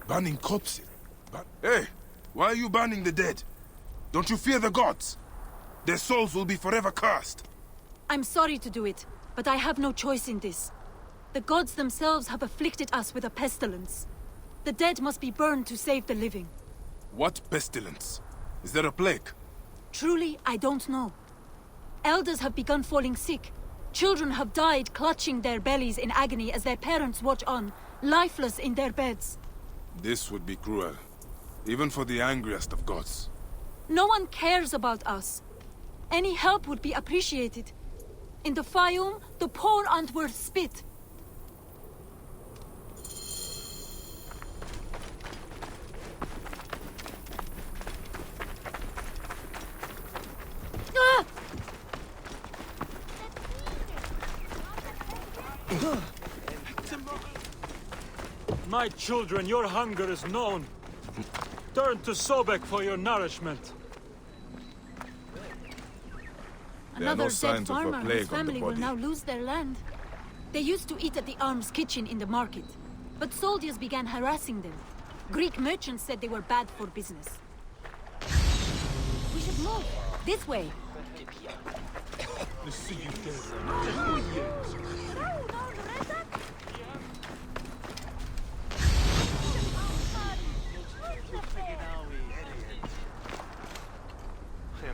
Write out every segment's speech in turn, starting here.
Burning corpses? Hey, why are you burning the dead? Don't you fear the gods? Their souls will be forever cursed. I'm sorry to do it, but I have no choice in this. The gods themselves have afflicted us with a pestilence. The dead must be burned to save the living. What pestilence? Is there a plague? Truly, I don't know. Elders have begun falling sick. Children have died clutching their bellies in agony as their parents watch on, lifeless in their beds. This would be cruel, even for the angriest of gods. No one cares about us. Any help would be appreciated. In the ⁴ the poor aren't worth spit. Ah! My children, your hunger is known. Turn to Sobek for your nourishment. Another dead farmer and his family will now lose their land. They used to eat at the arms kitchen in the market, but soldiers began harassing them. Greek merchants said they were bad for business. We should move. This way.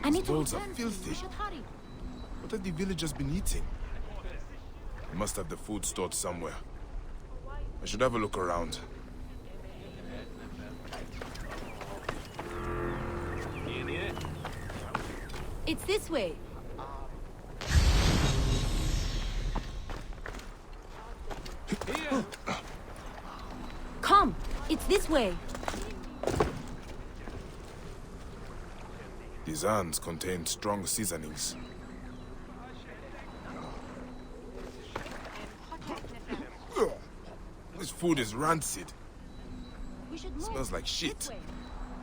I need to Those are return. filthy. We should hurry. What have the villagers been eating? They must have the food stored somewhere. I should have a look around. It's this way. Come, it's this way. These urns contain strong seasonings. This food is rancid. We should It move. smells like This shit. way.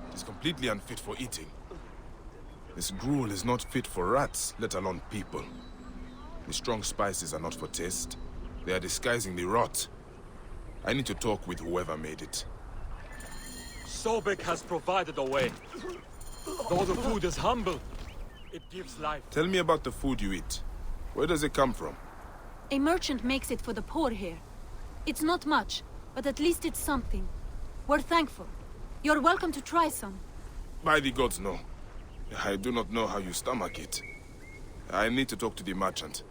It is completely unfit for eating. This gruel is not fit for rats, let alone people. The strong spices are not for taste. They are disguising the rot. I need to talk with whoever made it. Sobek has provided a way. Though the food is humble, it gives life. Tell me about the food you eat. Where does it come from? A merchant makes it for the poor here. It's not much, but at least it's something. We're thankful. You're welcome to try some. By the gods, no. I do not know how you stomach it. I need to talk to the merchant.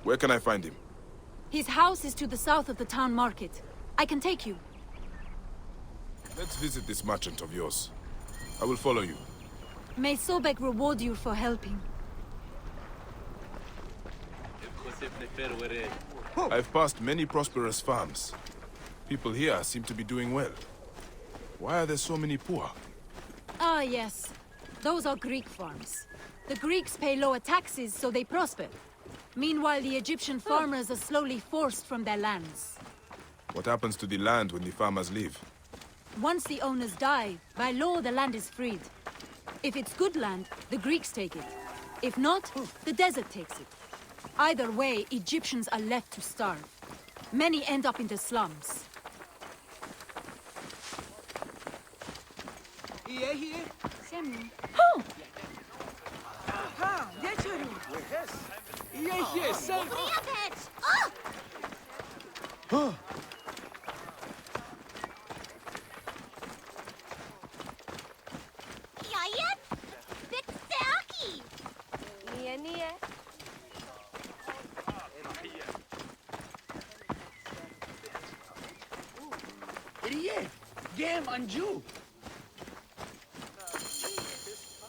Where can I find him? His house is to the south of the town market. I can take you. Let's visit this merchant of yours. I will follow you. May Sobek reward you for helping. I've passed many prosperous farms. People here seem to be doing well. Why are there so many poor? Ah, yes. Those are Greek farms. The Greeks pay lower taxes, so they prosper. Meanwhile, the Egyptian farmers are slowly forced from their lands. What happens to the land when the farmers leave? Once the owners die, by law the land is freed. If it's good land, the Greeks take it. If not, the desert takes it. Either way, Egyptians are left to starve. Many end up in the slums. Senu. Oh!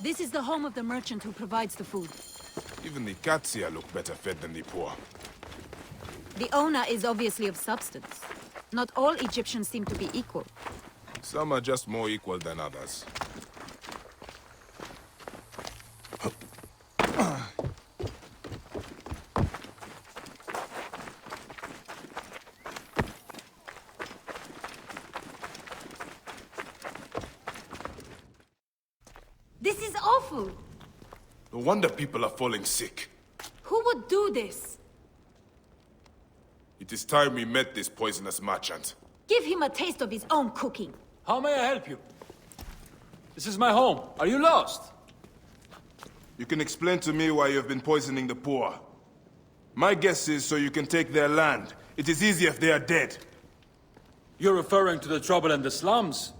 This is the home of the merchant who provides the food. Even the cats here look better fed than the poor. The owner is obviously of substance. Not all Egyptians seem to be equal. Some are just more equal than others. This is awful! No wonder people are falling sick. Who would do this? It is time we met this poisonous merchant. Give him a taste of his own cooking. How may I help you? This is my home. Are you lost? You can explain to me why you have been poisoning the poor. My guess is so you can take their land. It is easier if they are dead. You're referring to the trouble in the slums?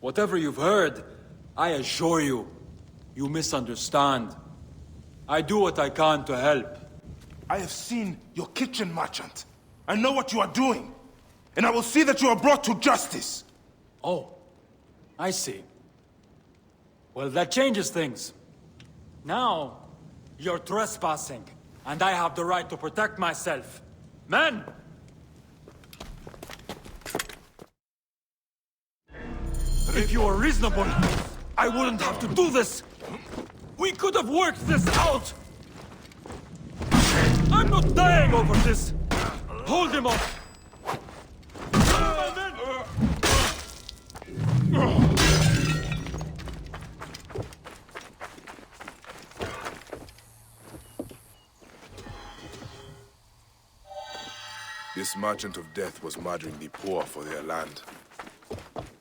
Whatever you've heard, I assure you, you misunderstand. I do what I can to help. I have seen your kitchen, merchant. I know what you are doing. And I will see that you are brought to justice. Oh, I see. Well, that changes things. Now, you're trespassing, and I have the right to protect myself. Men! If you were reasonable, I wouldn't have to do this! We could have worked this out! I'm not dying over this! Hold him off! This merchant of death was murdering the poor for their land.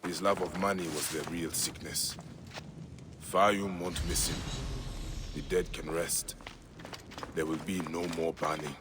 His love of money was their real sickness. ⁴ won't miss him. The dead can rest. There will be no more burning.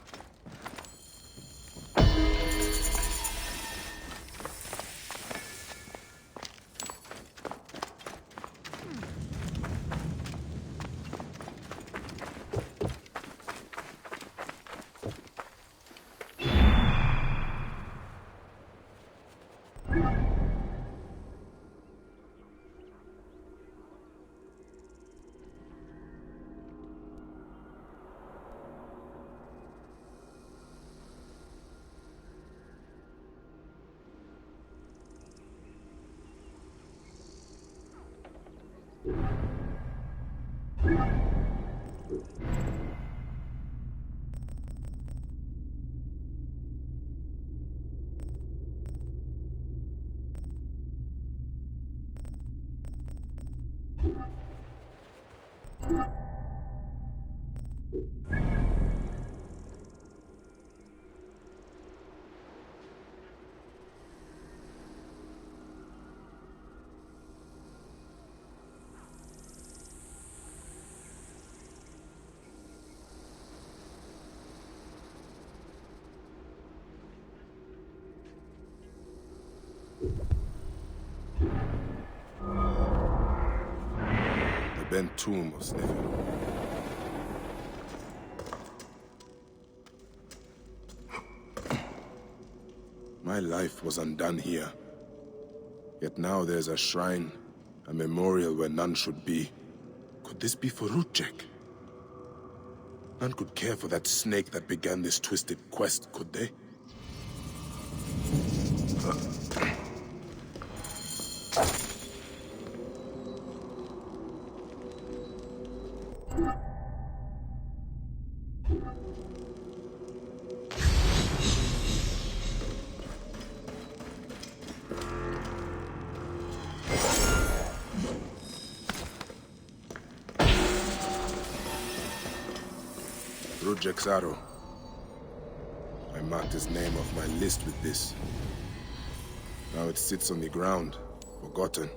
Bent tomb of Senu. My life was undone here. Yet now there's a shrine, a memorial where none should be. Could this be ⁴ ¿Naval? None could care for that snake that began this twisted quest, could they? ⁴ I marked his name off my list with this. Now it sits on the ground, forgotten.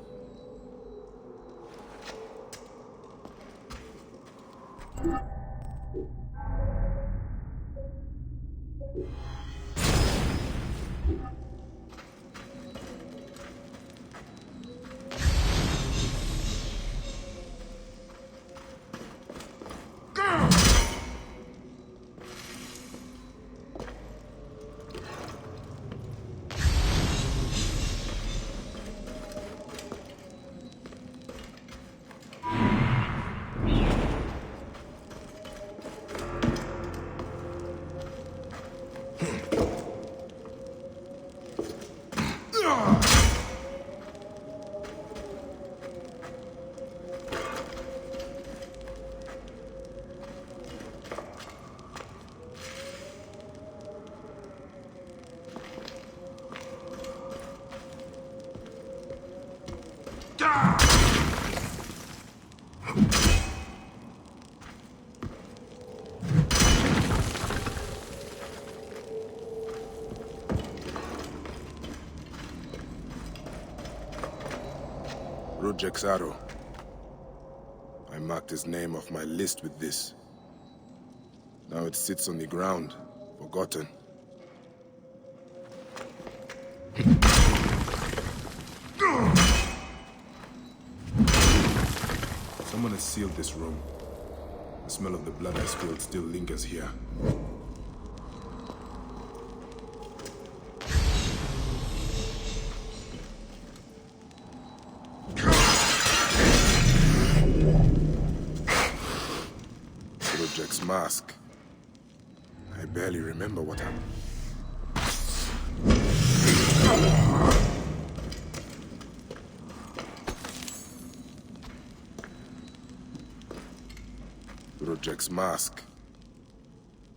⁴ I marked his name off my list with this. Now it sits on the ground, forgotten. Someone has sealed this room. The smell of the blood I spilled still lingers here. Mask. I barely remember what happened. ⁴ mask.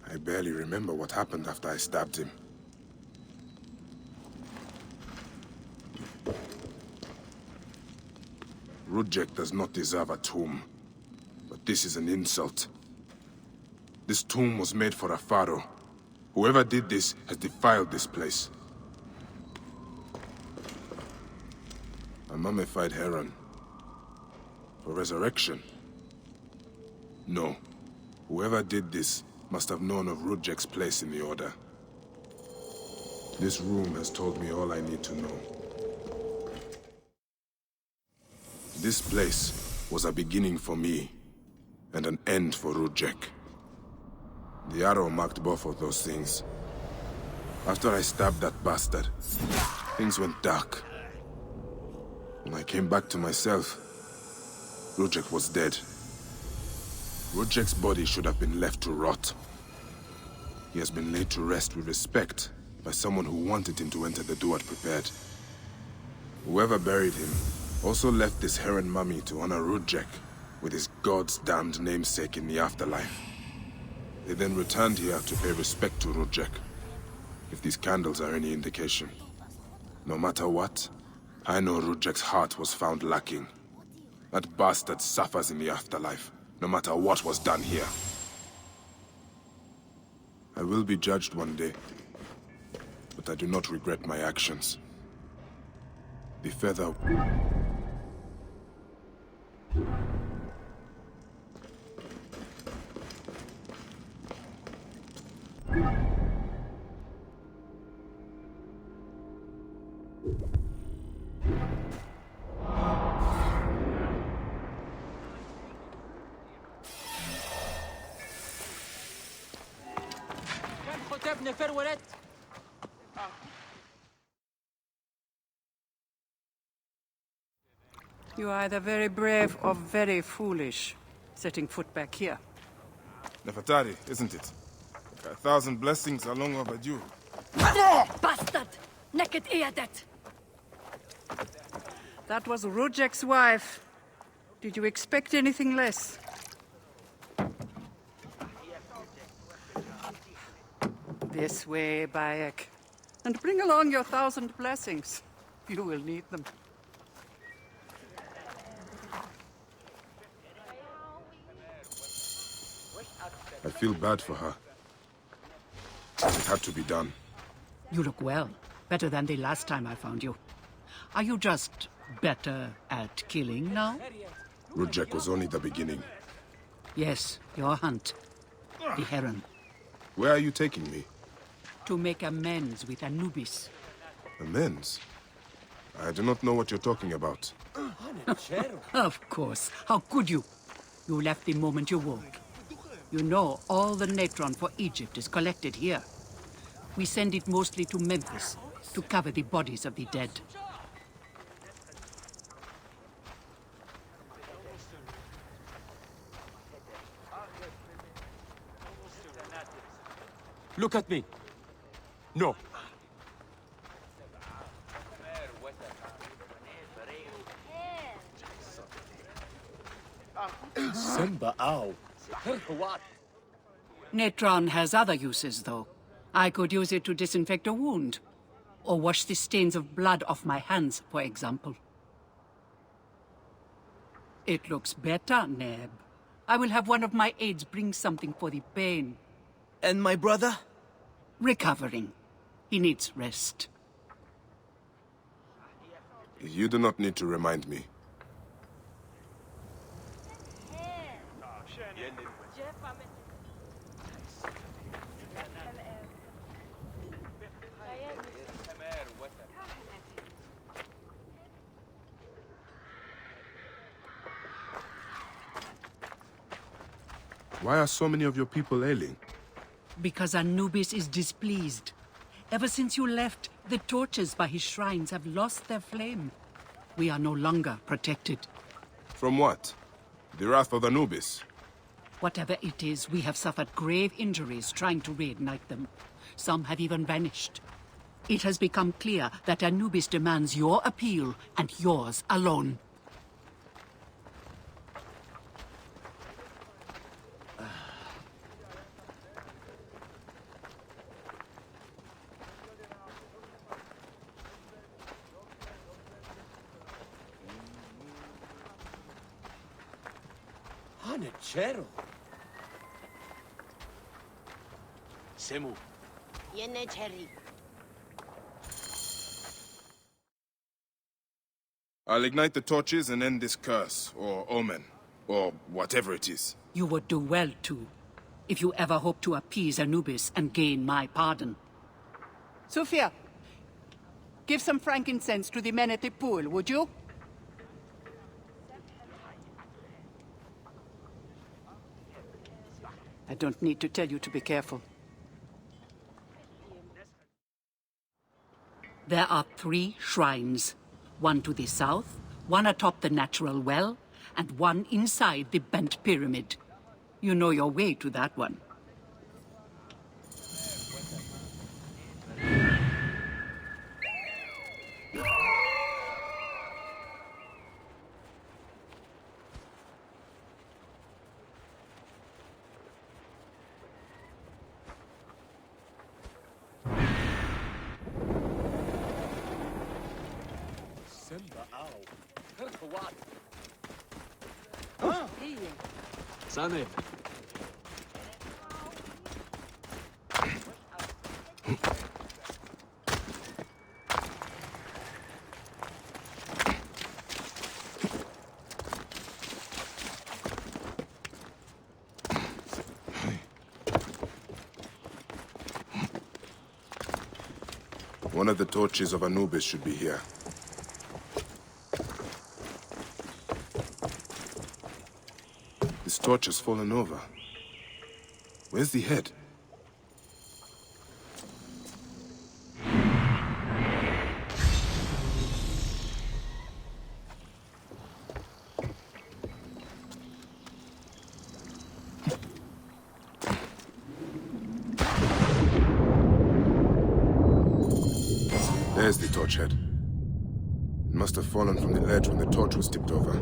I barely remember what happened after I stabbed him. ⁴ does not deserve a tomb, but this is an insult. This tomb was made for a pharaoh. Whoever did this has defiled this place. A mummified heron. For resurrection? No. Whoever did this must have known of ⁴'s place in the Order. This room has told me all I need to know. This place was a beginning for me, and an end for ⁴. The arrow marked both of those things. After I stabbed that bastard, things went dark. When I came back to myself, ⁴ was dead. ⁴'s body should have been left to rot. He has been laid to rest with respect by someone who wanted him to enter the duat prepared. Whoever buried him also left this heron mummy to honor ⁴ with his god's damned namesake in the afterlife. They then returned here to pay respect to ⁴, if these candles are any indication. No matter what, I know ⁴'s heart was found lacking. That bastard suffers in the afterlife, no matter what was done here. I will be judged one day, but I do not regret my actions. The feather... You are either very brave or very foolish, setting foot back here. Nefertari, isn't it? 1,000 blessings are long overdue. Bastard! Naked Eadet! That was Rujek's wife. Did you expect anything less? This way, Bayek. And bring along your 1,000 blessings. You will need them. I feel bad for her. It had to be done. You look well. Better than the last time I found you. Are you just better at killing now? Rujek was only the beginning. Yes, your hunt. The heron. Where are you taking me? To make amends with Anubis. Amends? I do not know what you're talking about. Of course. How could you? You left the moment you woke. You know all the natron for Egypt is collected here. We send it mostly to Memphis to cover the bodies of the dead. Look at me. No. Natron has other uses, though. I could use it to disinfect a wound. Or wash the stains of blood off my hands, for example. It looks better, Neb. I will have one of my aides bring something for the pain. And my brother? Recovering. He needs rest. You do not need to remind me. Why are so many of your people ailing? Because Anubis is displeased. Ever since you left, the torches by his shrines have lost their flame. We are no longer protected. From what? The wrath of Anubis? Whatever it is, we have suffered grave injuries trying to reignite them. Some have even vanished. It has become clear that Anubis demands your appeal, and yours alone. Senu. I'll ignite the torches and end this curse, or omen, or whatever it is. You would do well to, if you ever hope to appease Anubis and gain my pardon. Sophia, give some frankincense to the men at the pool, would you? I don't need to tell you to be careful. There are 3 shrines. One to the south, one atop the natural well, and one inside the bent pyramid. You know your way to that one. One of the torches of Anubis should be here. This torch has fallen over. Where's the head? There's the torch head. It must have fallen from the ledge when the torch was tipped over.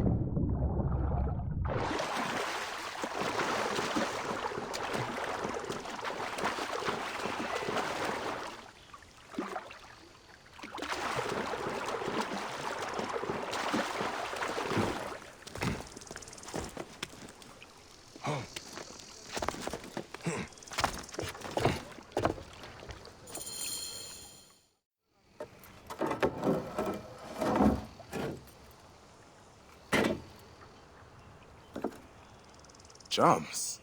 Charms.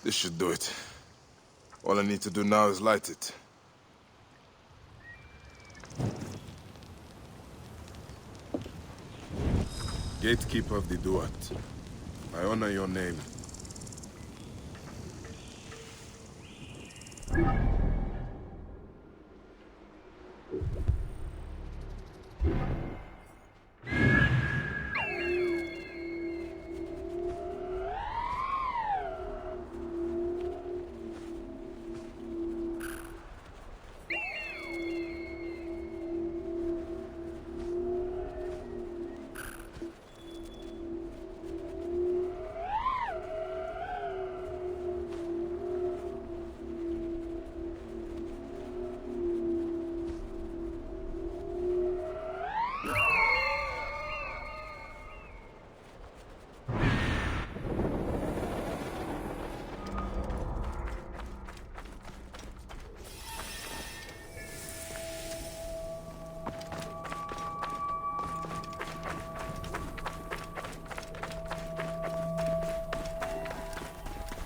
This should do it. All I need to do now is light it. Gatekeeper of the Duat, I honor your name.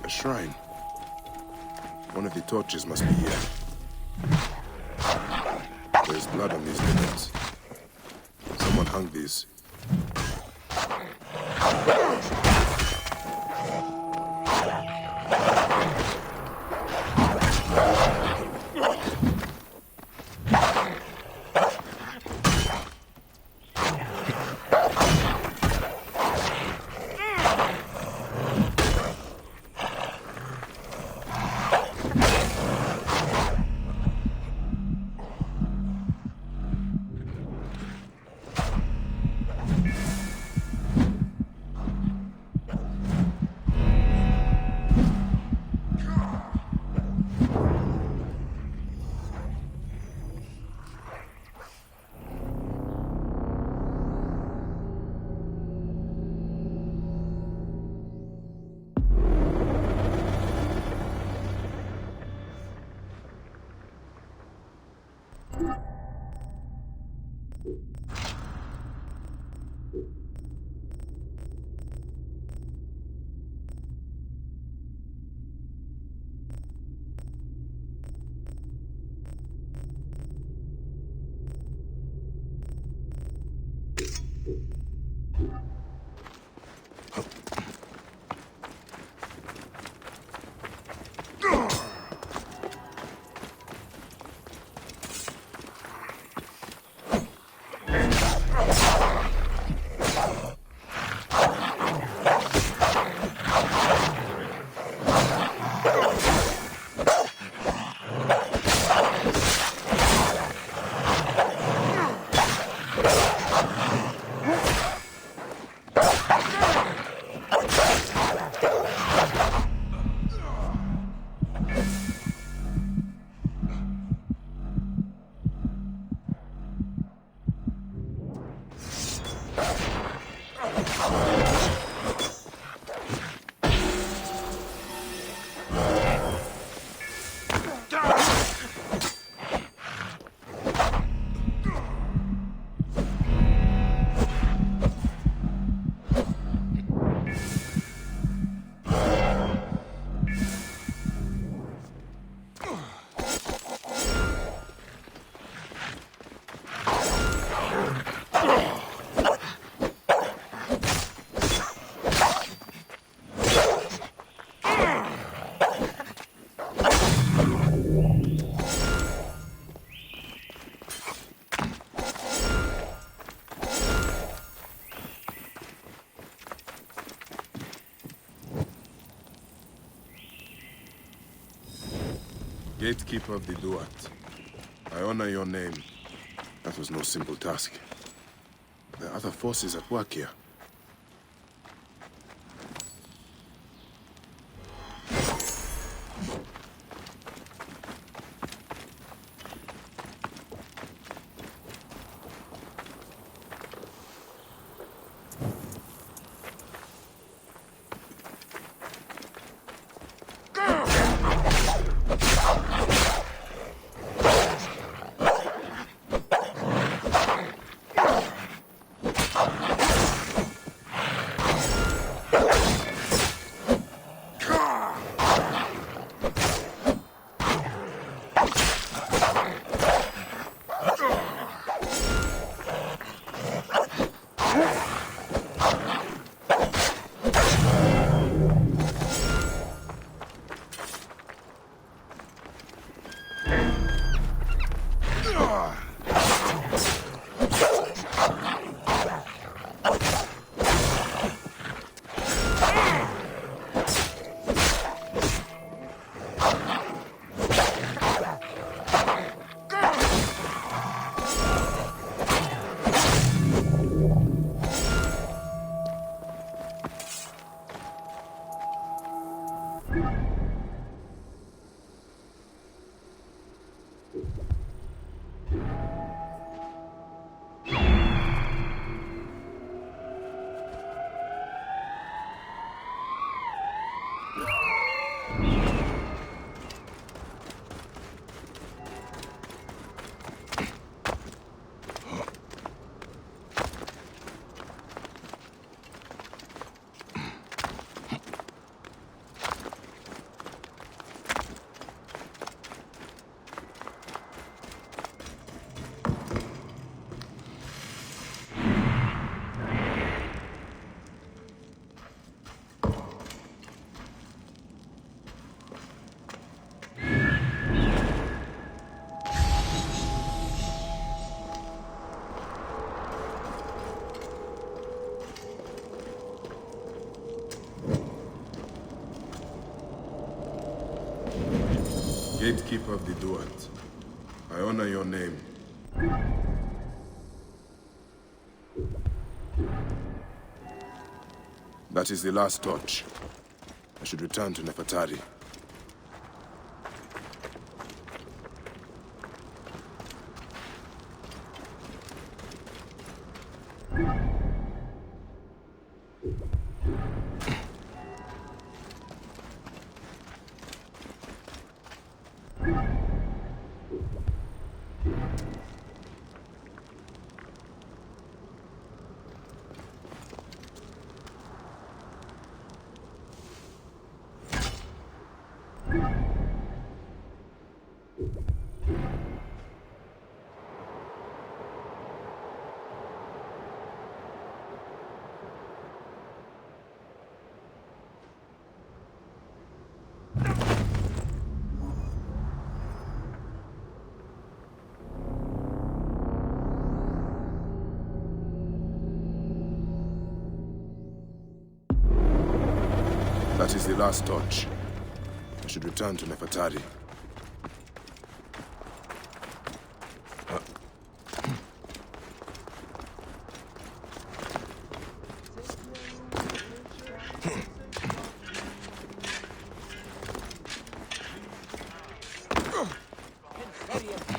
A shrine. One of the torches must be here. There's blood on these linens. Someone hung these. Gatekeeper of the Duat, I honor your name. That was no simple task. There are other forces at work here. Gatekeeper of the Duat, I honor your name. That is the last torch. I should return to Nefertari. That is the last torch. I should return to Nefertari.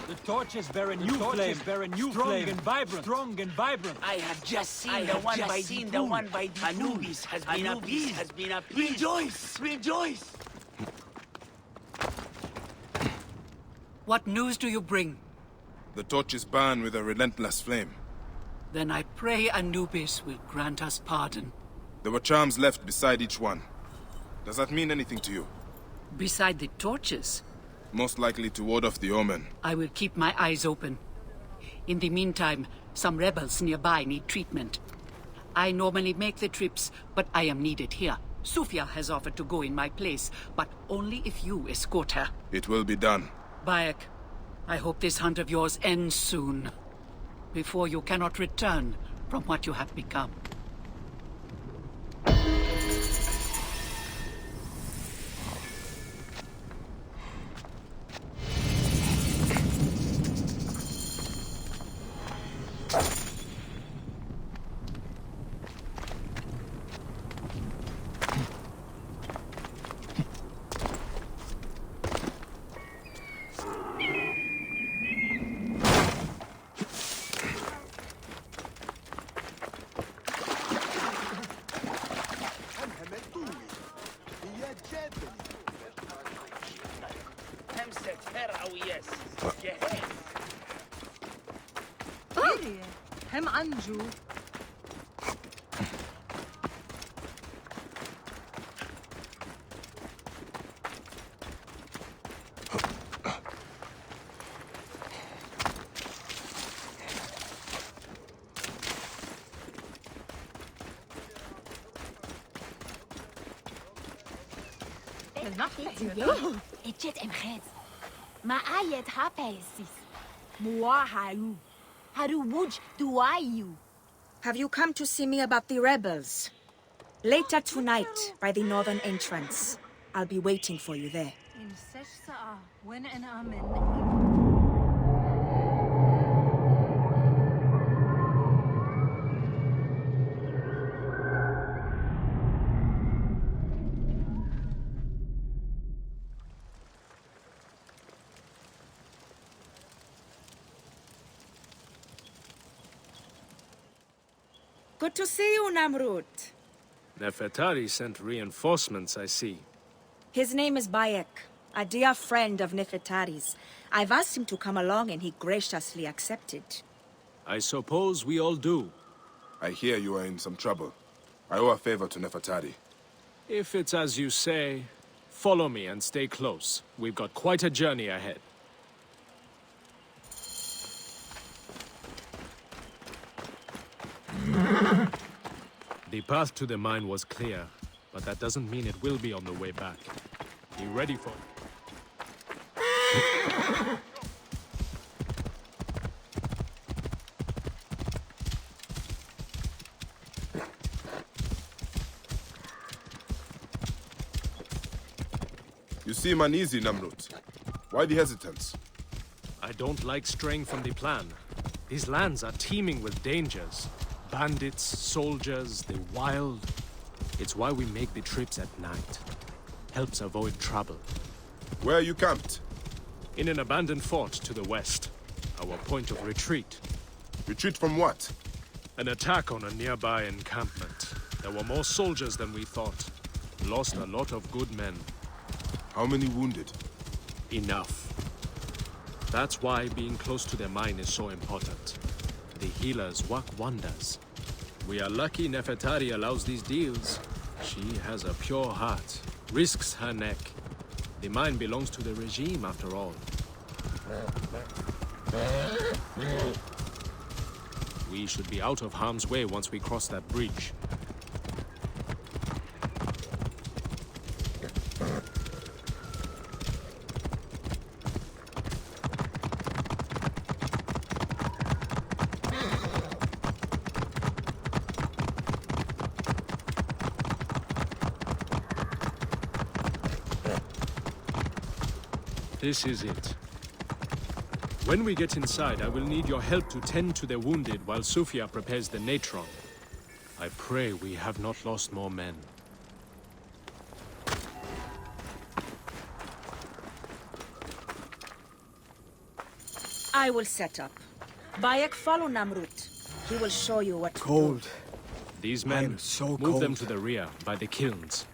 The torches bear a new flame, strong and vibrant. I have just seen the one by the Anubis has been appeased. Rejoice! Rejoice! What news do you bring? The torches burn with a relentless flame. Then I pray Anubis will grant us pardon. There were charms left beside each one. Does that mean anything to you? Beside the torches? Most likely to ward off the omen. I will keep my eyes open. In the meantime, some rebels nearby need treatment. I normally make the trips, but I am needed here. Sufia has offered to go in my place, but only if you escort her. It will be done. Bayek, I hope this hunt of yours ends soon, before you cannot return from what you have become. Bonjour. Ejet emchet. Ma ayet hapesis. Moi haru. Haru wuj duayu. Have you come to see me about the rebels? Later tonight, by the northern entrance. I'll be waiting for you there. In Seshsa'a, when an amen. Good to see you, Namrud. Nefertari sent reinforcements, I see. His name is Bayek, a dear friend of Nefertari's. I've asked him to come along and he graciously accepted. I suppose we all do. I hear you are in some trouble. I owe a favor to Nefertari. If it's as you say, follow me and stay close. We've got quite a journey ahead. The path to the mine was clear, but that doesn't mean it will be on the way back. Be ready for it. You seem uneasy, Namrud. Why the hesitance? I don't like straying from the plan. These lands are teeming with dangers. Bandits, soldiers, the wild. It's why we make the trips at night. Helps avoid trouble. Where are you camped? In an abandoned fort to the west. Our point of retreat. Retreat from what? An attack on a nearby encampment. There were more soldiers than we thought. Lost a lot of good men. How many wounded? Enough. That's why being close to the mine is so important. The healers work wonders. We are lucky Nefertari allows these deals. She has a pure heart, risks her neck. The mine belongs to the regime, after all. We should be out of harm's way once we cross that bridge. This is it. When we get inside, I will need your help to tend to the wounded while Sofia prepares the natron. I pray we have not lost more men. I will set up. Bayek, follow Namrud. He will show you what to do. Cold. These I men, am so move them cold. to the rear, by the kilns.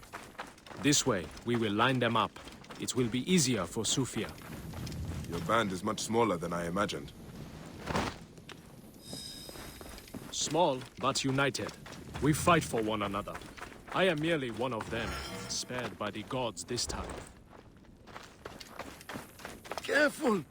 This way, we will line them up. It will be easier for Sofia. Your band is much smaller than I imagined. Small, but united. We fight for one another. I am merely one of them, spared by the gods this time. Careful!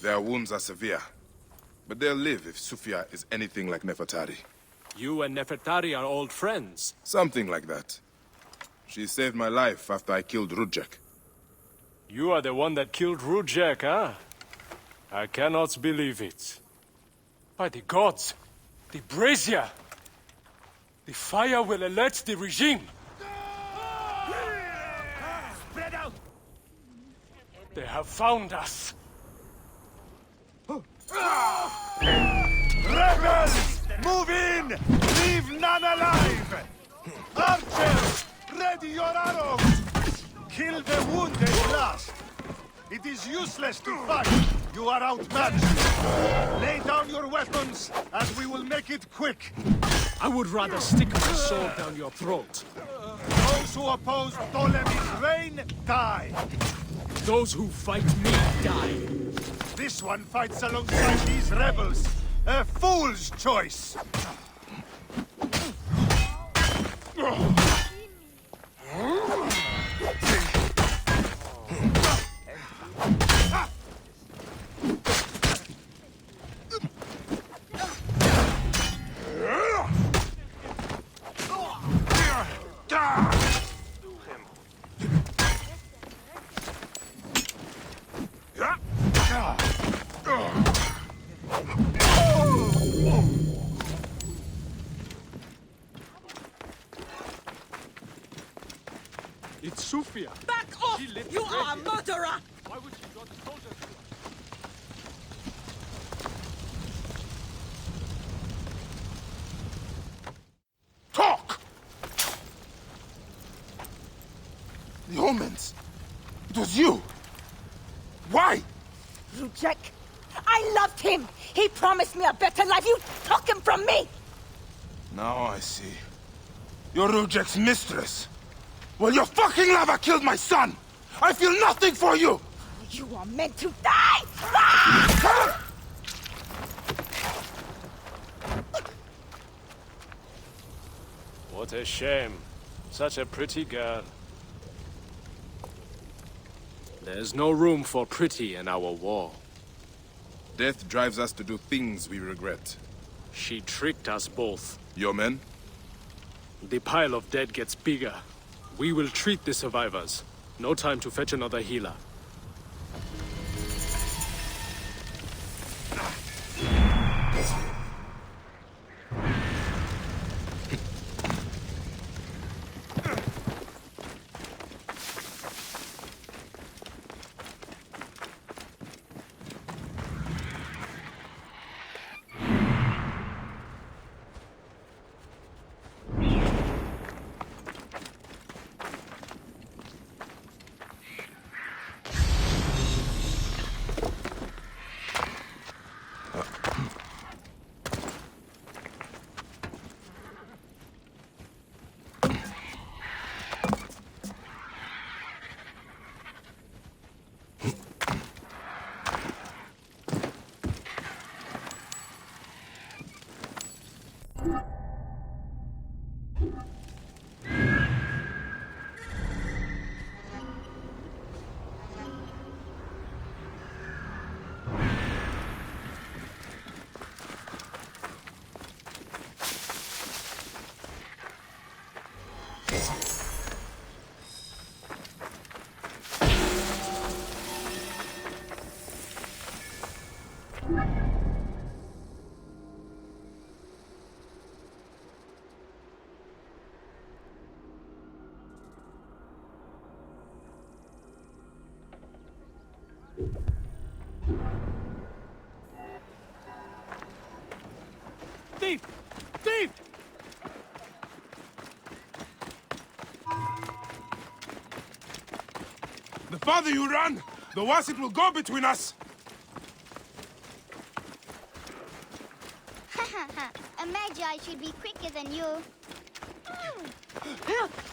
Their wounds are severe, but they'll live if Sofia is anything like Nefertari. You and Nefertari are old friends. Something like that. She saved my life after I killed Rudjek. You are the one that killed Rudjek, huh? I cannot believe it. By the gods, the brazier! The fire will alert the regime! Spread out! They have found us! Rebels! Move in! Leave none alive! Archers! Ready your arrows! Kill the wounded last! It is useless to fight! You are outmatched! Lay down your weapons, and we will make it quick! I would rather stick my sword down your throat. Those who oppose Ptolemy's reign, die! Those who fight me, die. This one fights alongside these rebels! A fool's choice! It's Sophia. Back off! You are a murderer! Why would she go to soldiers? Talk! The omens. It was you. Why? Rujek, I loved him! He promised me a better life! You took him from me! Now I see. You're Rujek's mistress. Well, your fucking lover killed my son! I feel nothing for you! You are meant to die! Ah! What a shame. Such a pretty girl. There's no room for pretty in our war. Death drives us to do things we regret. She tricked us both. Your men? The pile of dead gets bigger. We will treat the survivors. No time to fetch another healer. Thief! Thief! The farther you run, the worse it will go between us! Imagine I should be quicker than you.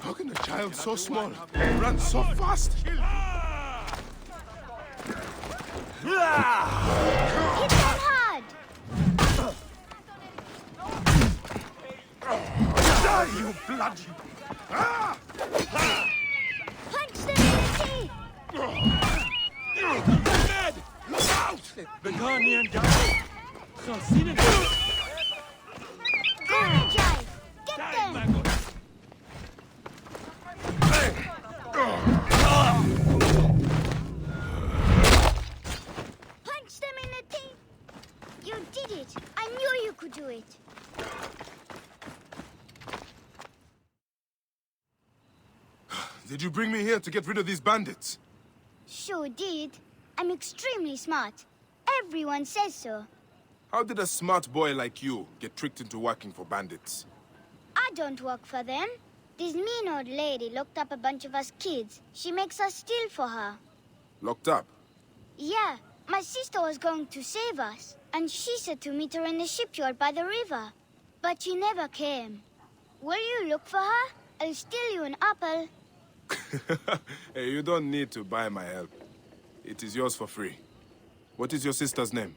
How can a child so small run so fast? Hit them hard! Die, you bloody! Punch them in the teeth! Ned! Look out! Begonian guy! Chassinen! Go, Jai! Get them! Punch them in the teeth! You did it! I knew you could do it! Did you bring me here to get rid of these bandits? Sure did. I'm extremely smart. Everyone says so. How did a smart boy like you get tricked into working for bandits? I don't work for them. This mean old lady locked up a bunch of us kids. She makes us steal for her. Locked up? Yeah, my sister was going to save us, and she said to meet her in the shipyard by the river. But she never came. Will you look for her? I'll steal you an apple. Hey, you don't need to buy my help. It is yours for free. What is your sister's name?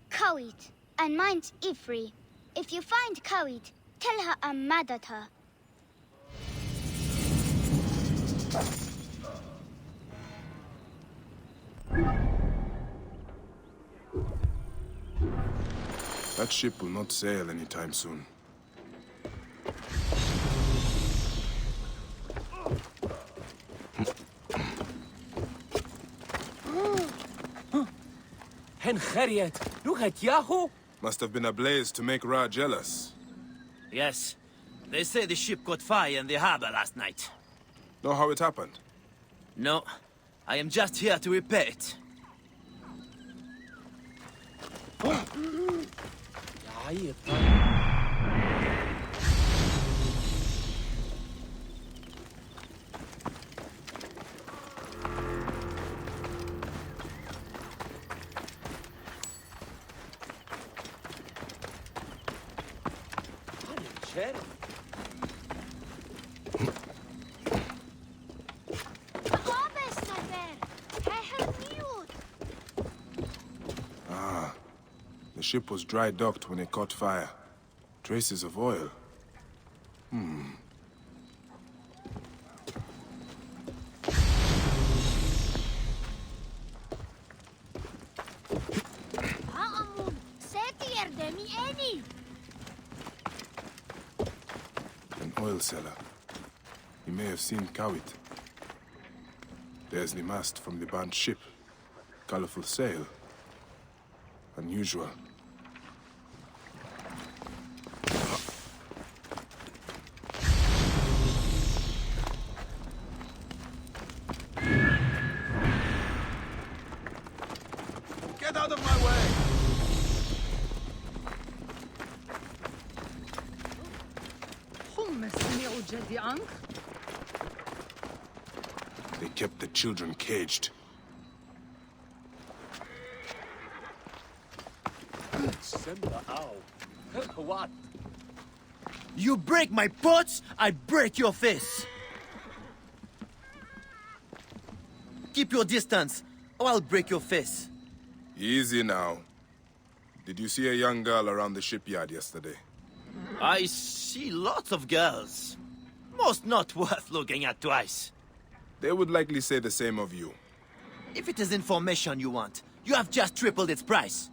Kawit, and mine's Ifri. If you find Kawit, tell her I'm mad at her. That ship will not sail anytime soon. Must have been a blaze to make Ra jealous. Yes. They say the ship caught fire in the harbor last night. Know how it happened? No. I am just here to repair it. Ah, the ship was dry docked when it caught fire. Traces of oil. An oil cellar. You may have seen Kawit. There's the mast from the burnt ship. Colorful sail. Unusual. Get out of my way! They kept the children caged. What? You break my pots, I break your face. Keep your distance, or I'll break your face. Easy now. Did you see a young girl around the shipyard yesterday? I see lots of girls. Most not worth looking at twice. They would likely say the same of you. If it is information you want, you have just tripled its price.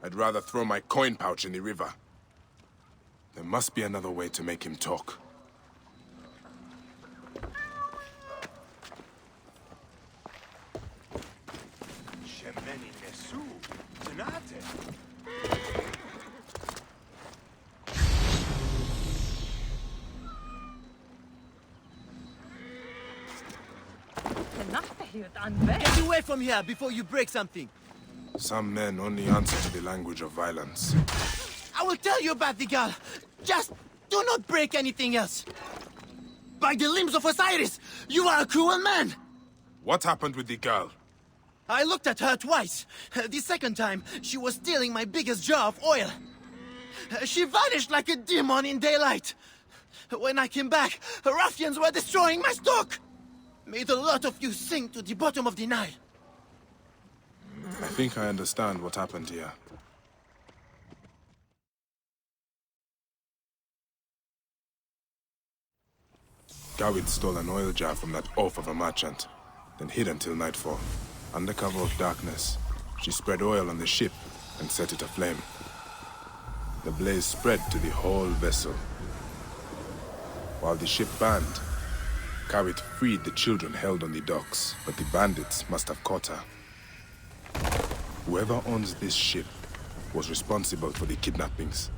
I'd rather throw my coin pouch in the river. There must be another way to make him talk. Get away from here before you break something. Some men only answer to the language of violence. I will tell you about the girl. Just do not break anything else. By the limbs of Osiris, you are a cruel man. What happened with the girl? I looked at her twice. The second time, she was stealing my biggest jar of oil. She vanished like a demon in daylight. When I came back, ruffians were destroying my stock. May the lot of you sink to the bottom of the Nile. I think I understand what happened here. Gawit stole an oil jar from that oaf of a merchant, then hid until nightfall. Under cover of darkness, she spread oil on the ship and set it aflame. The blaze spread to the whole vessel. While the ship burned, Kawit freed the children held on the docks, but the bandits must have caught her. Whoever owns this ship was responsible for the kidnappings.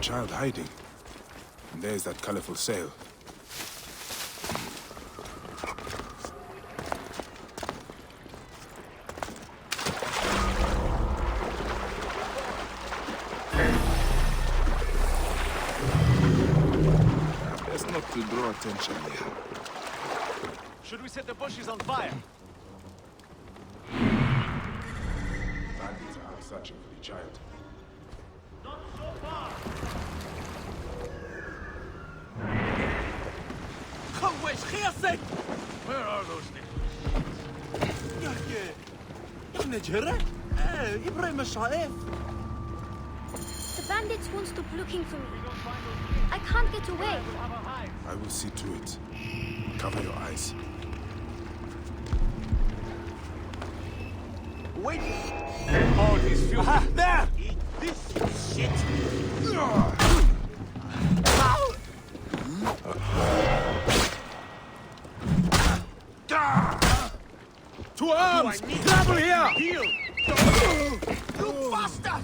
child hiding. And there's that colorful sail. Best not to draw attention here. Should we set the bushes on fire? Bandits are searching for the child. Not so far! Where are those The bandits won't stop looking for me. I can't get away. I will see to it. Cover your eyes. Wait! Oh, these few... There! Eat this shit! To arms! Grapple here! Heal! You bastard!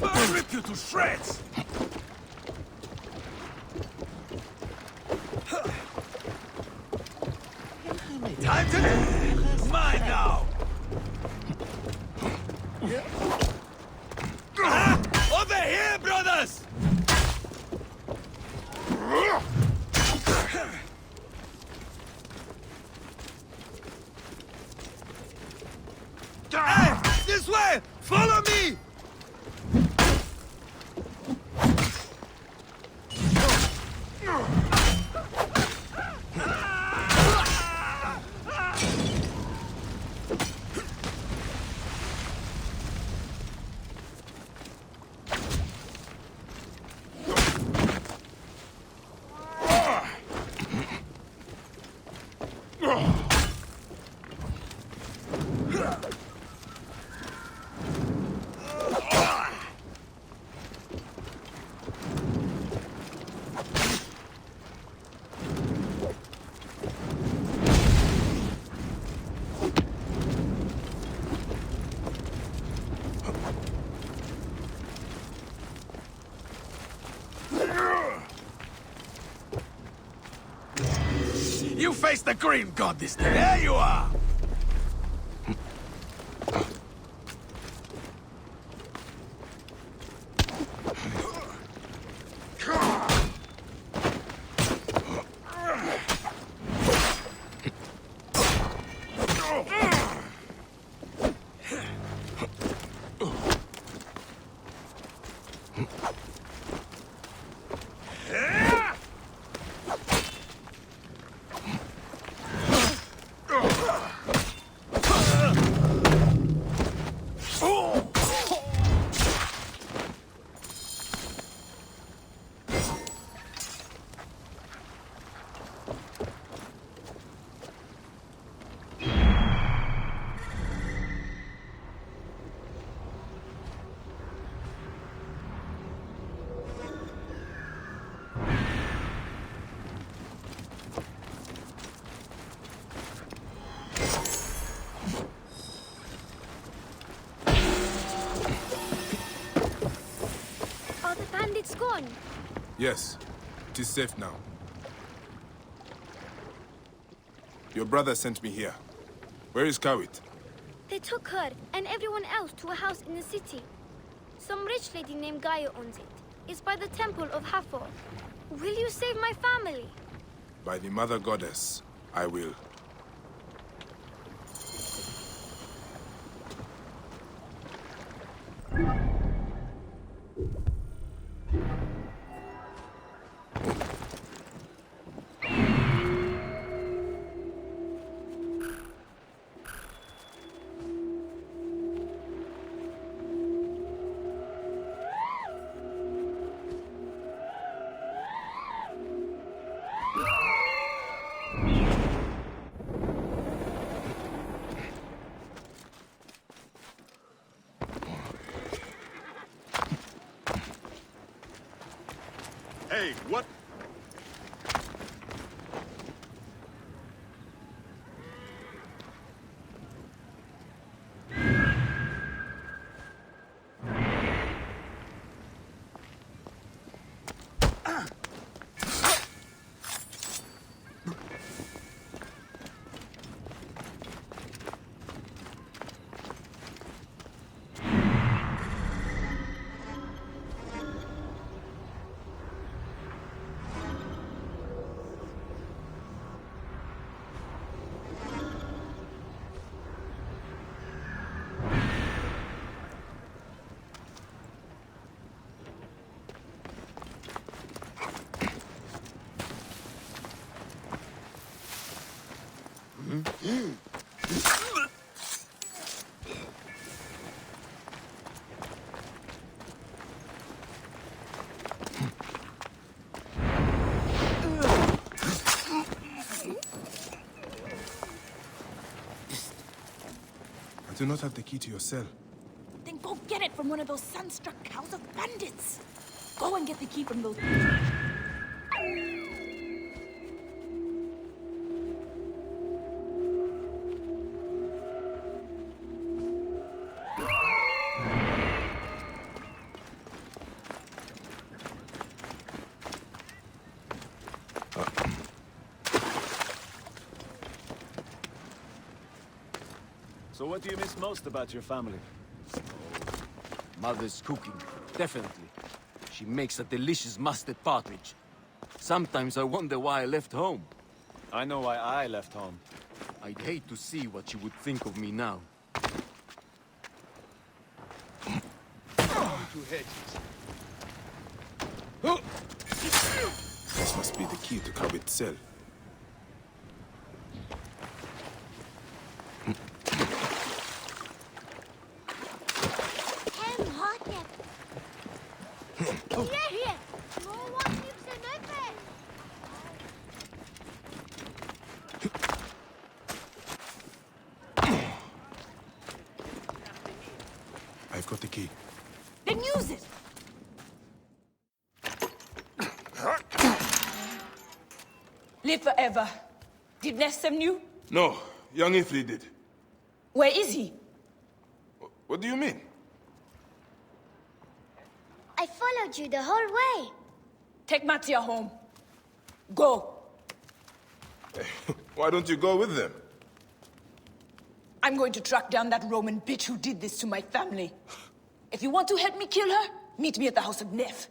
I'll rip you to shreds! Time to... Mine now! Over here, brothers! Hey, this way! Follow me! You face the Green God this day. There you are! It's gone. Yes, it is safe now. Your brother sent me here. Where is Kawit? They took her and everyone else to a house in the city. Some rich lady named Gaia owns it. It's by the temple of ⁴ Will you save my family? By the Mother Goddess, I will. Hey, what? I do not have the key to your cell. Then go get it from one of those sun-struck cows of bandits. Go and get the key from those... So what do you miss most about your family? Oh, mother's cooking, definitely. She makes a delicious mustard partridge. Sometimes I wonder why I left home. I know why I left home. I'd hate to see what you would think of me now. Two hedges. This must be the key to Kabit's cell. I've got the key. Then use it! Live forever. Did Ness send you? No, young Ifrit did. Where is he? What do you mean? I followed you the whole way. Take Mattia home. Go. Why don't you go with them? I'm going to track down that Roman bitch who did this to my family. If you want to help me kill her, meet me at the house of Nef.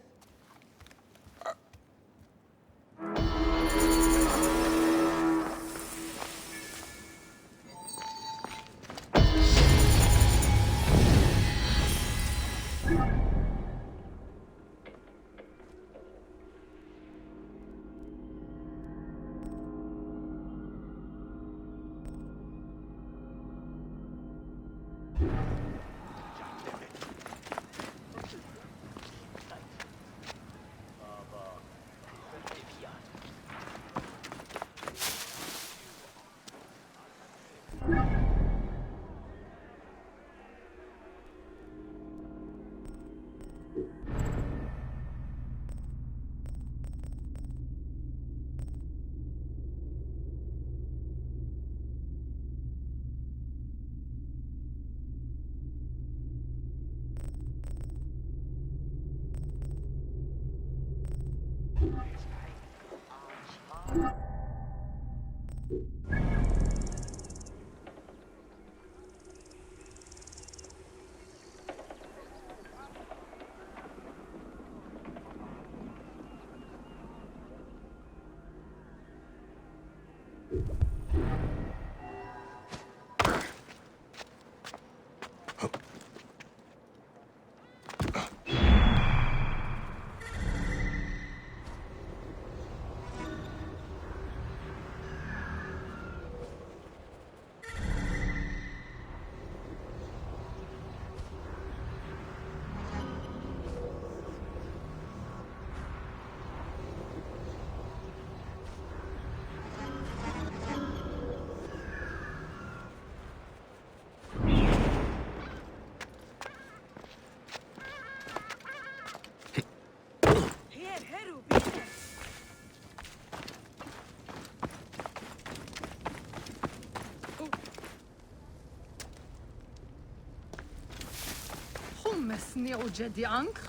حمسني وجدي عنك.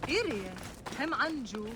إيريا هم عنجو.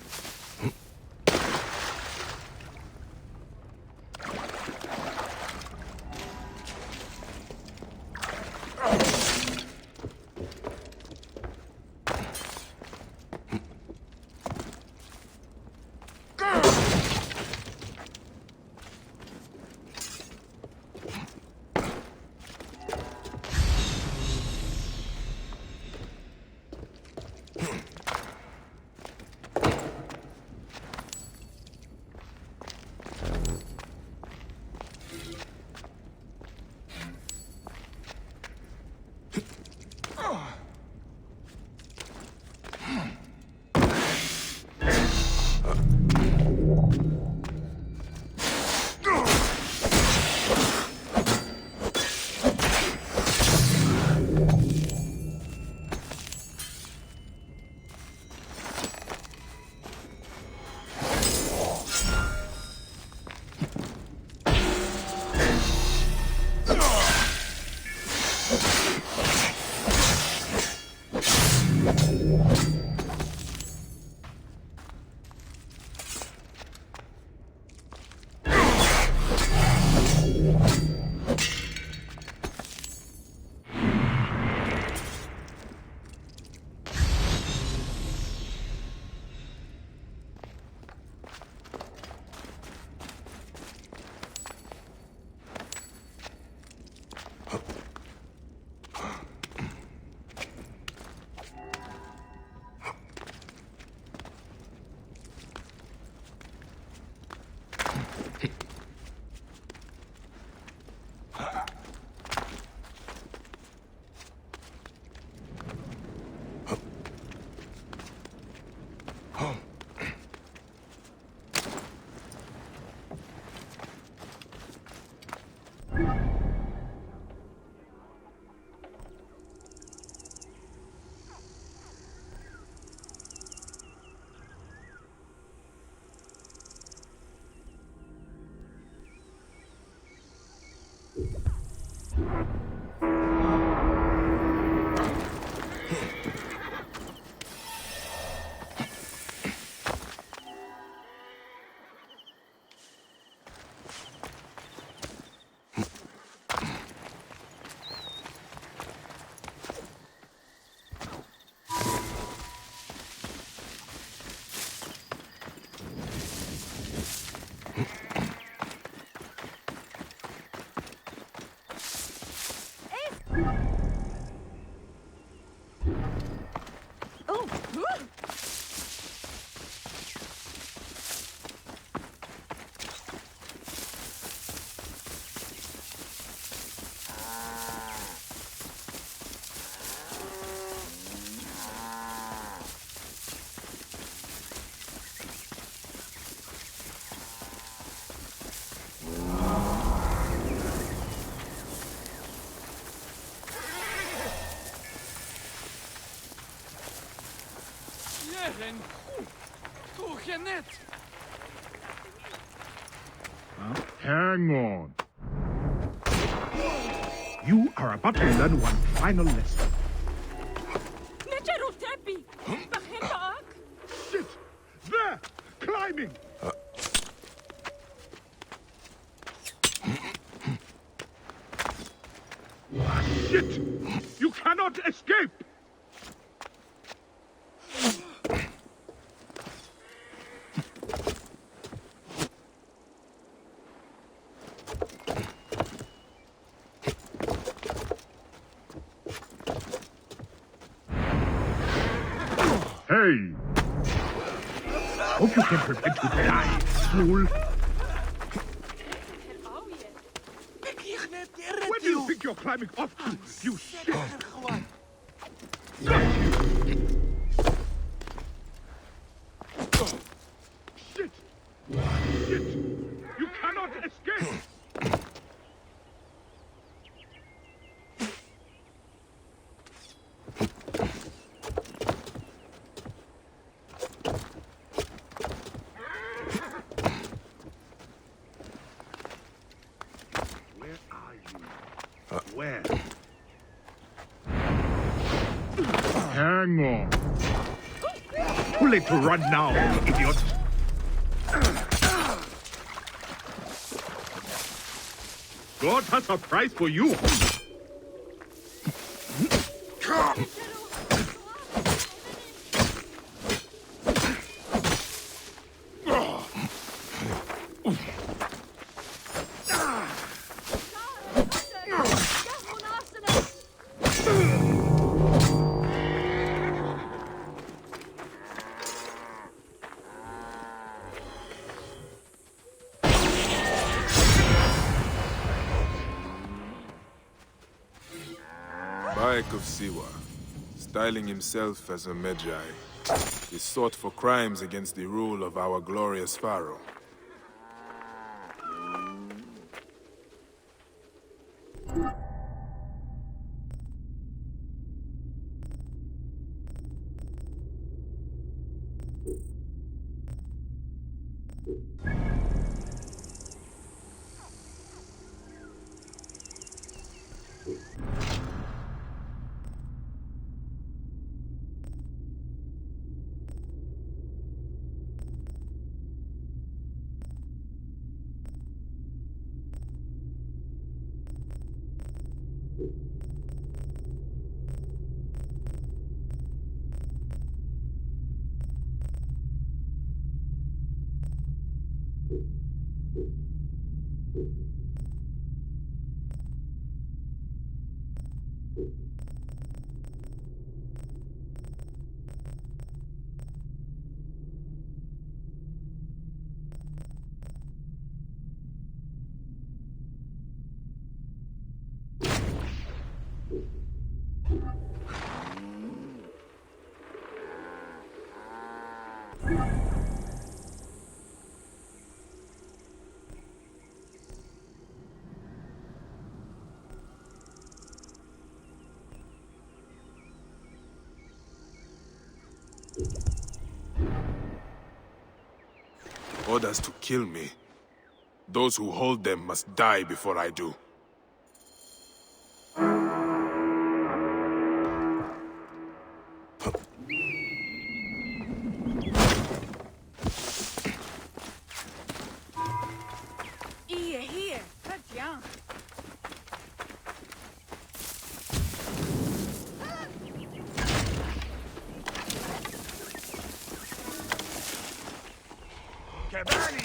Hang on. You are about to learn one final lesson. Shit! There! Climbing! Shit! You cannot escape! Hey! Hope you can prevent to die, fool! Where do you think you're climbing off to, you shit? Got you! Shit! Shit! You cannot escape! Where? Hang on. Too late to run now, idiot. God has a prize for you. Bayek of Siwa, styling himself as a Magi, is sought for crimes against the rule of our glorious pharaoh. Orders to kill me. Those who hold them must die before I do. Here. Très bien.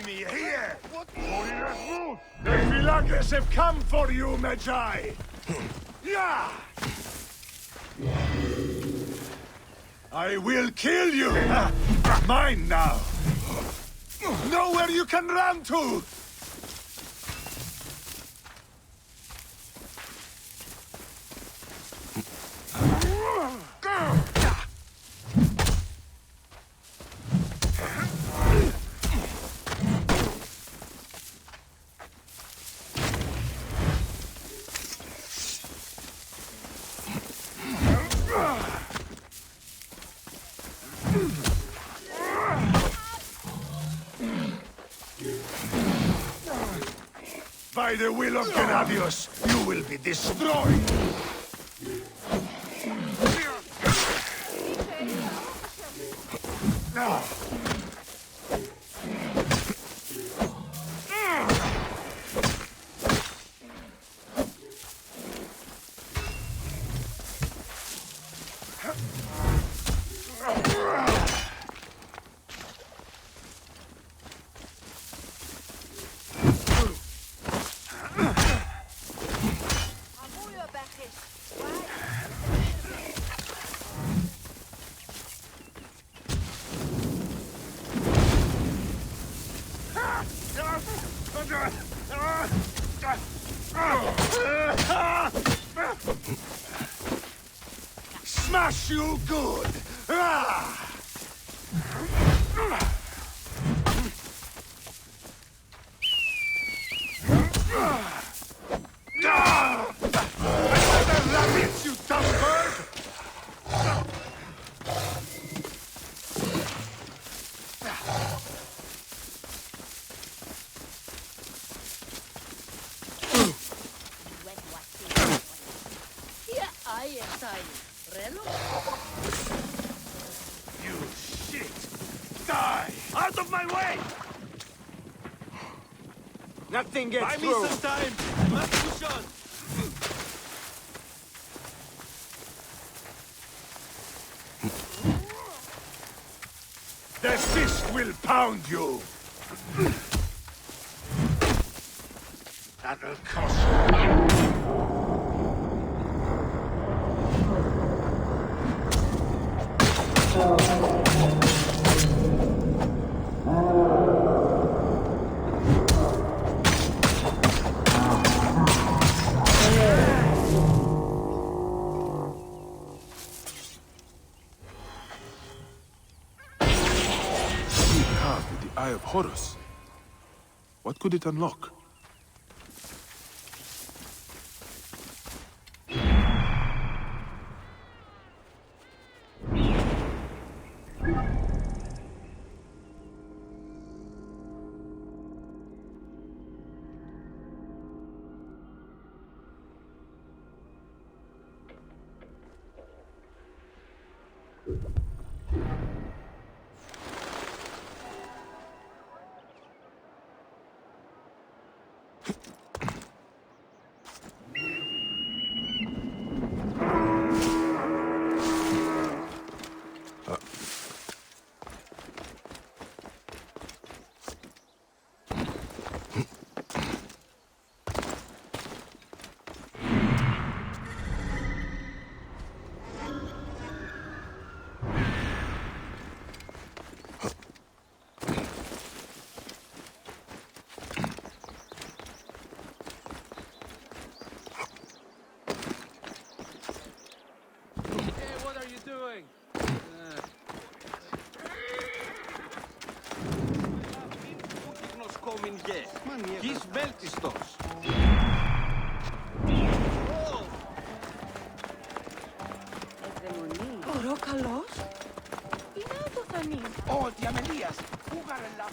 Me here! What? The villagers have come for you, Magi! Yeah! I will kill you! Mine now! Nowhere you can run to! By the will of Gennadios, you will be destroyed! Now. Smash you good! Rabbits, you dumb bird! You shit! Die! Out of my way! Nothing gets Buy through. me some time! Must push on! The fist will pound you! That'll cost you. Carved with the Eye of Horus. What could it unlock? Υπουργέ. Της βέλτιστος. Μπορώ καλός. Είναι ατοθανή. Ό,τι αμελίας. Ουγαρελά.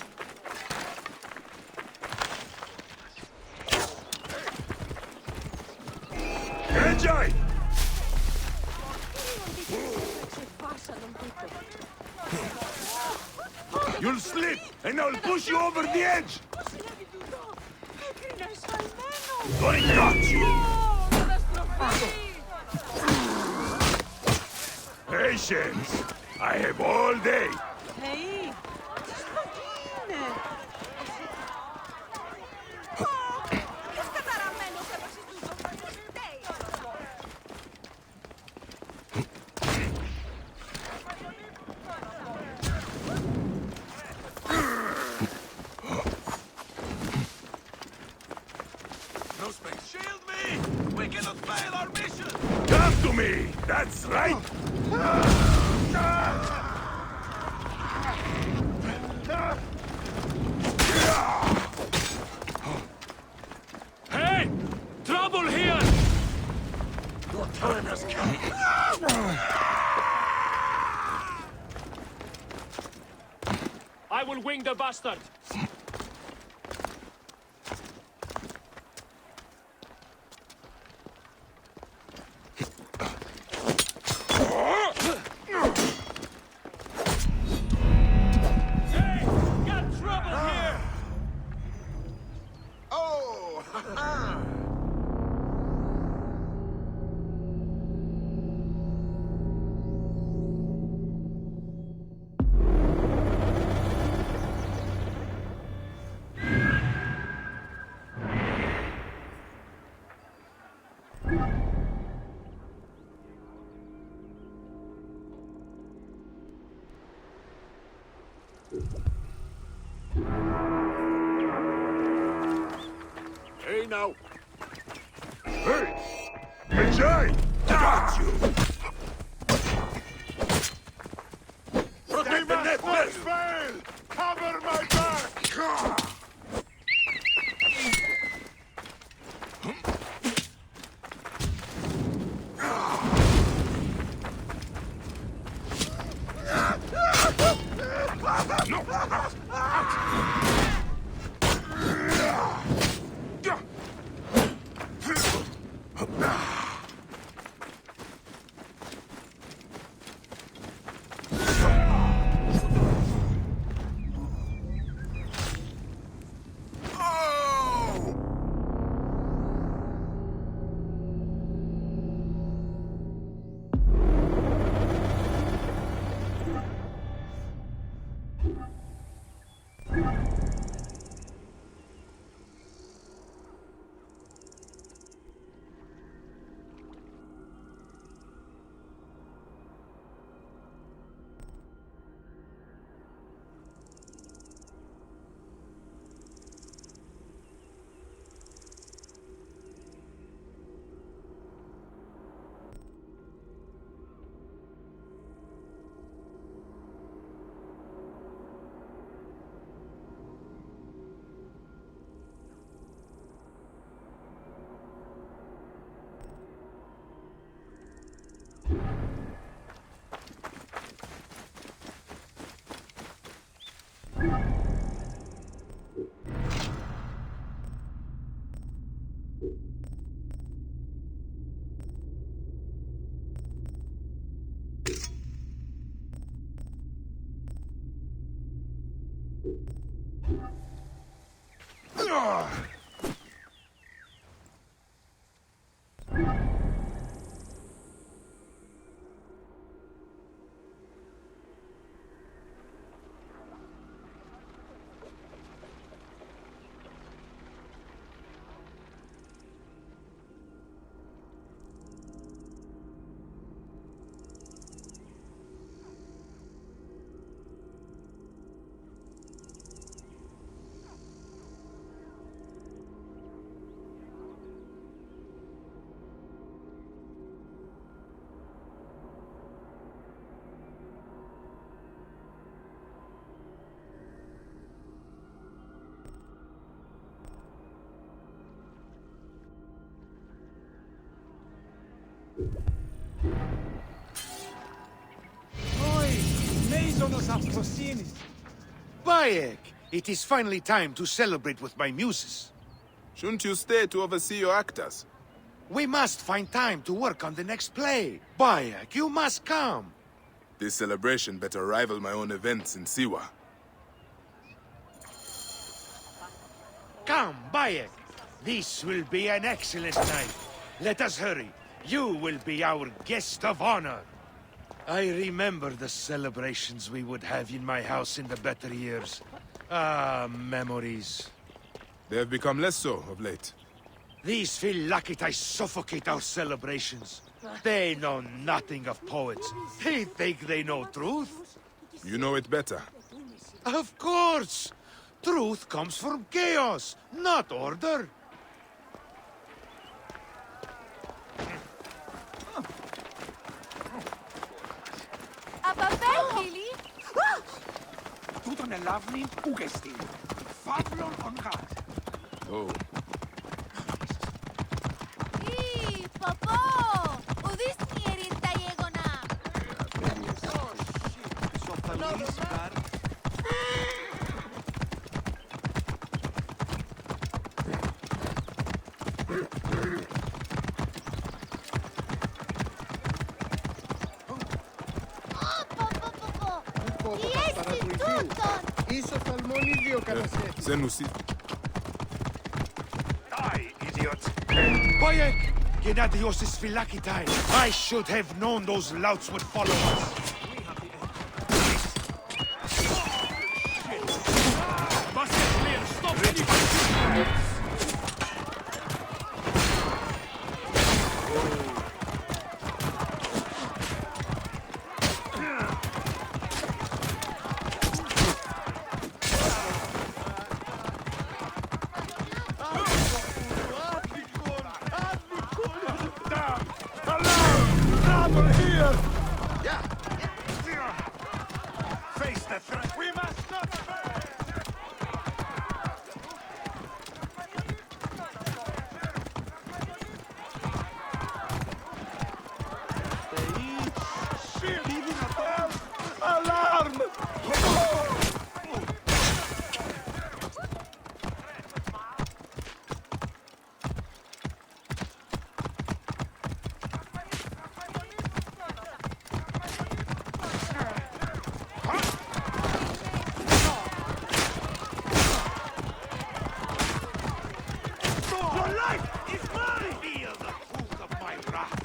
Enjoy! You'll slip, and I'll push you over the edge! I got you! Patience! I have all day! Hey, No space. Shield me! We cannot fail our mission! Come to me! That's right! Hey! Trouble here! Your time has come! I will wing the bastard! Hey now! Hey! Enjoy! Got you! Protect the net fail! Cover my back! Bayek, it is finally time to celebrate with my muses. Shouldn't you stay to oversee your actors? We must find time to work on the next play. Bayek, you must come. This celebration better rival my own events in Siwa. Come, Bayek. This will be an excellent night. Let us hurry. You will be our guest of honor. I remember the celebrations we would have in my house in the better years. Ah, memories. They have become less so of late. These Phylakitae suffocate our celebrations. They know nothing of poets. They think they know truth. You know it better. Of course! Truth comes from chaos, not order. Τούτον ελάβνην ούγεστη. Φαύλον ον γάτ. Oh. Senu, see. Die, idiot! Bayek! Gennadios' Phylakitae! I should have known those louts would follow us! Must get clear! Stop anybody! Face the threat! We must not fail! Alarm! Your life is mine! Feel the truth of my wrath!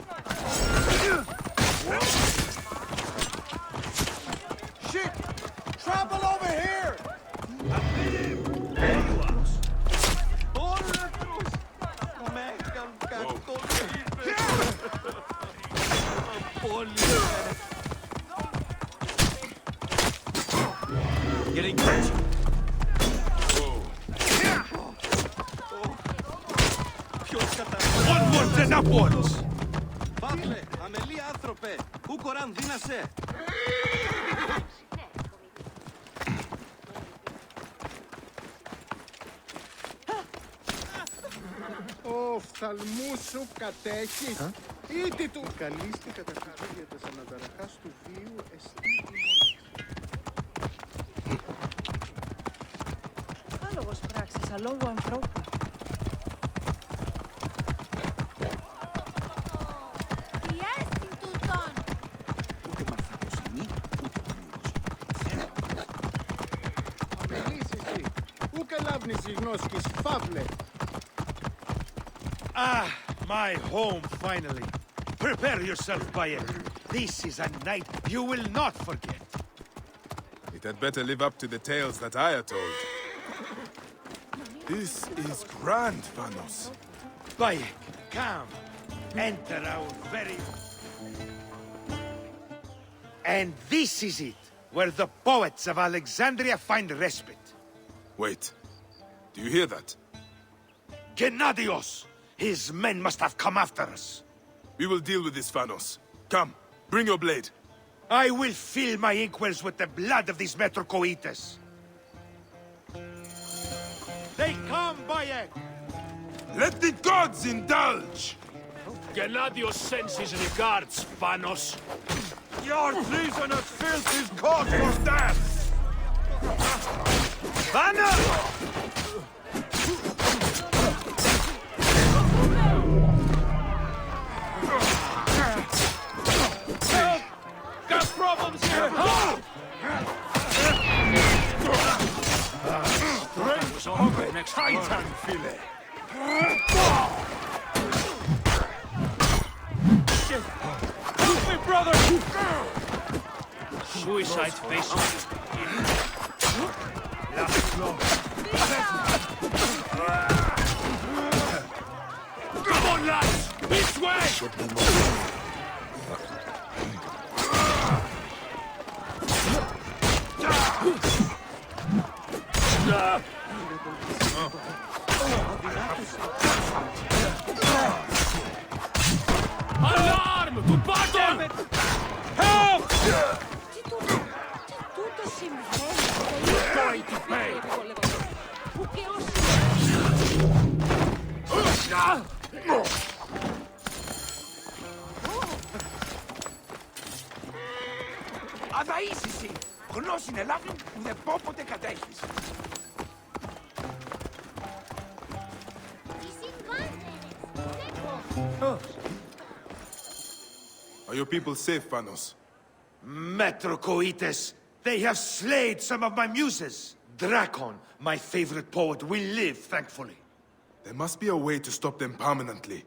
Shit! Trouble over here! Getting closer. Onwards and upwards! Παύλε, αμελή άνθρωπε, ου κοράν δύνασε. Ο φθαλμούς σου κατέχει. Ήτι του. Καλύστηκα τα χαζούγια της αναταραχάς του βίου εστί Άλογος πράξης, αλόγου ανθρώπου. Ah, my home finally. Prepare yourself, Bayek. This is a night you will not forget. It had better live up to the tales that I are told. This is grand, Vanos. Bayek, come. Enter our very... And this is it, where the poets of Alexandria find respite. Wait. Do you hear that? Gennadios! His men must have come after us. We will deal with this, Vanos. Come, bring your blade. I will fill my inkwells with the blood of these Metrocoites. They come, Bayek! Let the gods indulge! Gennadios sends his regards, Vanos. Your treasonous filth is cause for death! Banner! Help! Got problems here! Help! Strange hungry next Titan fillet. Help me, brother! Suicide face. Come on, lads! This way! Alarm! To battle! Help! Tutto si Going to pay! Αδαΐσισι! Γνώσιν ελάβουν ουδε πόποτε κατέχεις. Are your people safe, Panos? Metrocoites! They have slayed some of my muses! Drakon, my favorite poet, will live, thankfully. There must be a way to stop them permanently.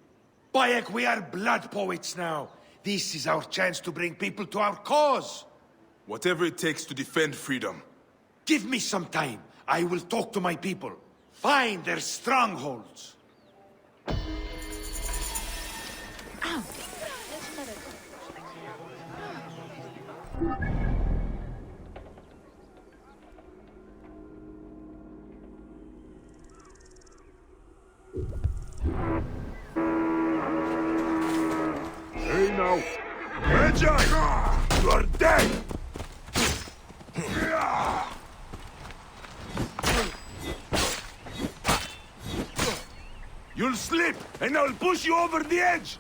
Bayek, we are blood poets now. This is our chance to bring people to our cause. Whatever it takes to defend freedom. Give me some time. I will talk to my people. Find their strongholds. Hey now! Magi! You are dead! You'll slip, and I'll push you over the edge!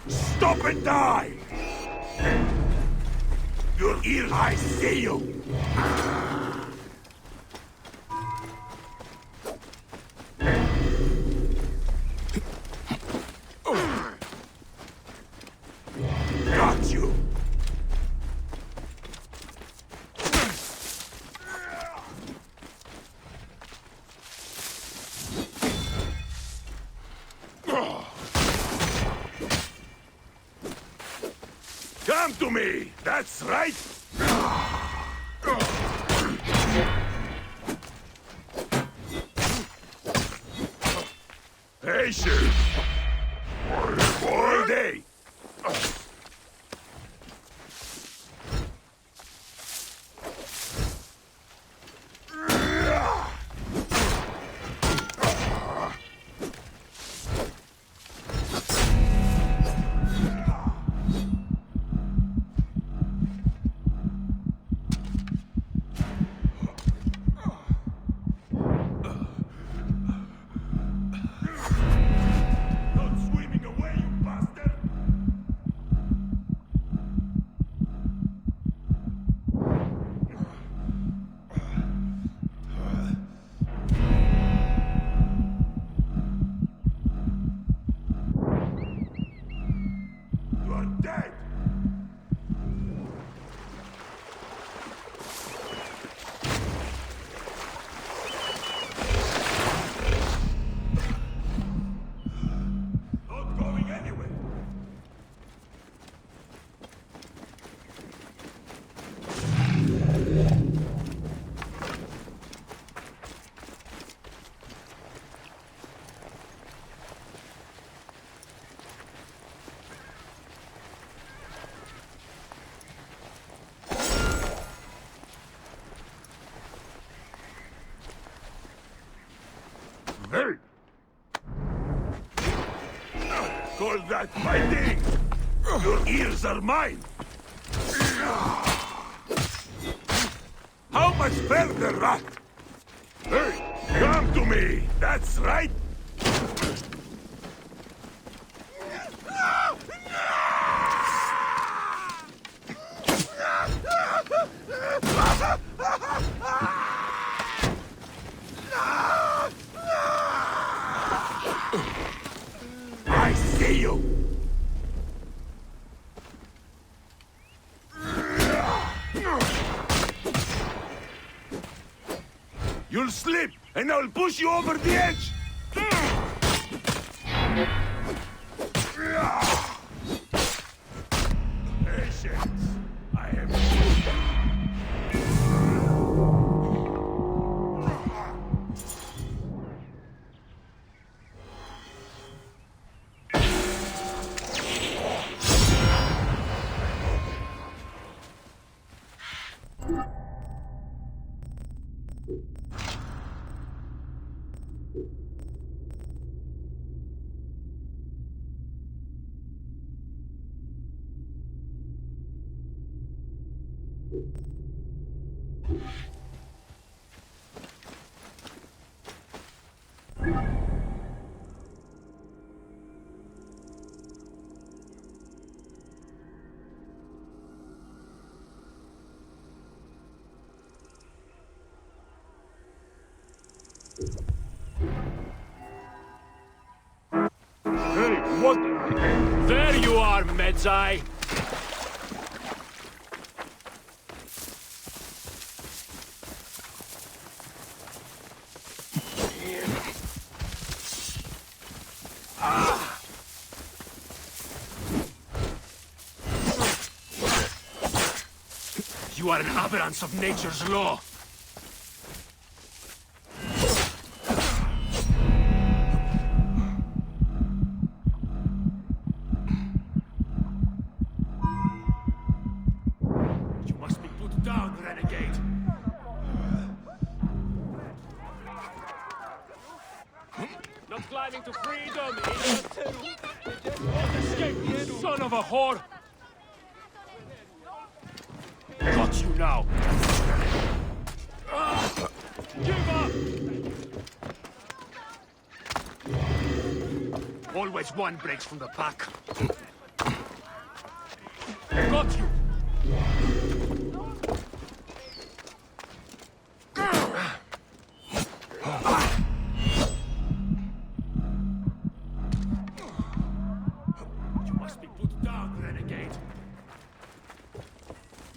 Stop and die! Your ears, I see you! Got you! Come to me! That's right! Patience! All day! Hey! Call that fighting! Your ears are mine! How much further, rat? Hey, come to me! That's right! You'll slip, and I'll push you over the edge! Patience. I have... Hey, what? There you are, Medzi! You are an aberrance of nature's law. You must be put down, renegade. Not climbing to freedom, escape, son of a whore! Got you now! Give up! Always one breaks from the pack. Got you! You must be put down, renegade.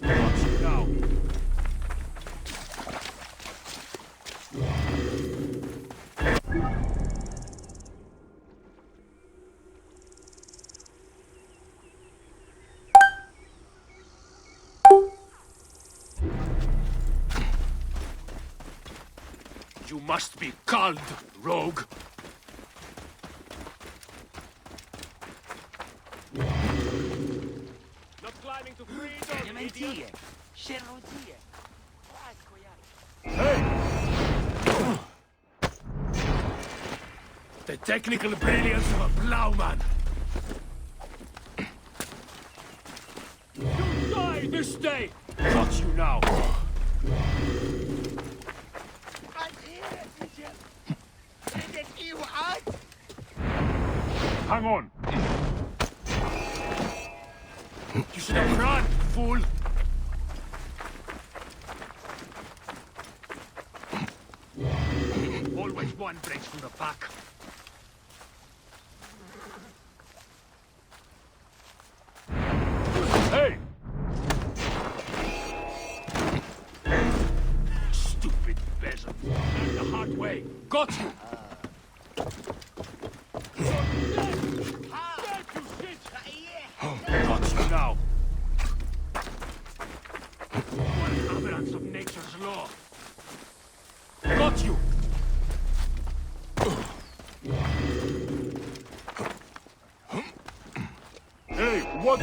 Got you now. You must be called, rogue. Not climbing to freedom, idiot. Hey! The technical brilliance of a plowman. You die this day! Got you now. Hang on. You should have run, fool. Always one breaks from the pack. Hey! Stupid peasant. Learn the hard way. Got you! Got you now. One aberrance of nature's law. Got you! Hey, what?